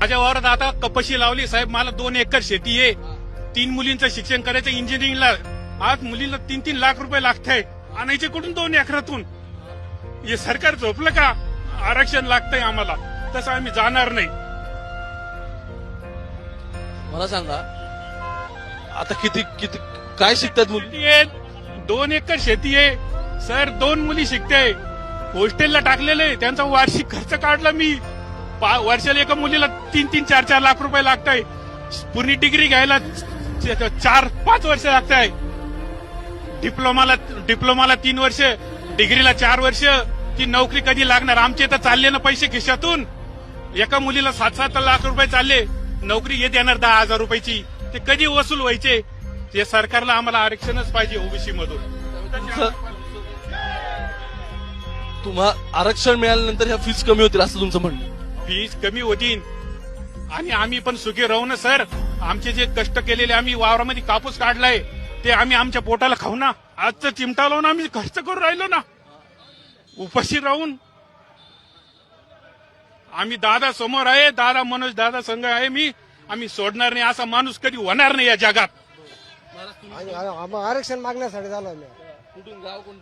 माझ्या वावरात आता कपाशी लावली साहेब. मला 2 एकर शेती आहे. 3 मुलींचं शिक्षण करायचं इंजिनिअरिंगला. आज मुलीला 3-3 लाख रुपये लागतंय. आणायचे कुठून 2 एकरातून? हे सरकार झोपलं का? आरक्षण लागतंय आम्हाला, तसं आम्ही जाणार नाही. मला सांगा आता किती किती काय शिकतात मुली? शेती आहे, 2 एकर शेती आहे सर. 2 मुली शिकते. हॉस्टेलला टाकलेले, त्यांचा वार्षिक खर्च काढला मी. वर्षाला एका मुलीला 3-3, 4-4 लाख रुपये लागताय. पूर्ण डिग्री घ्यायला 4-5 वर्ष लागताय. डिप्लोमाला 3 वर्ष, डिग्रीला 4 वर्ष. ती नोकरी कधी लागणार? आमचे तर चालले ना पैसे खिशातून. एका मुलीला 7-7 लाख रुपये चालले. नोकरी येत येणार 10,000 रुपयाची. ते कधी वसूल व्हायचे? ते सरकारला आम्हाला आरक्षणच पाहिजे ओबीसी मधून. तुम्हाला आरक्षण मिळाल्यानंतर ह्या फीस कमी होतील असं तुमचं म्हणणं? फीस कमी होतील आणि आम्ही पण सुखी राहू ना सर. आमचे जे कष्ट केलेले, आम्ही वावरामध्ये कापूस काढलाय, ते आम्ही आमच्या पोटाला खाऊ ना. आजचं चिमटा लावून आम्ही खर्च करून राहिलो ना, उपाशी राहून. आम्ही दादा समोर आहे, दादा मनोज दादा संघ आहे. आम्ही सोडणार नाही. असा माणूस कधी होणार नाही या जगात. आरक्षण मागण्यासाठी झालो. कुठून गाव कोणतं?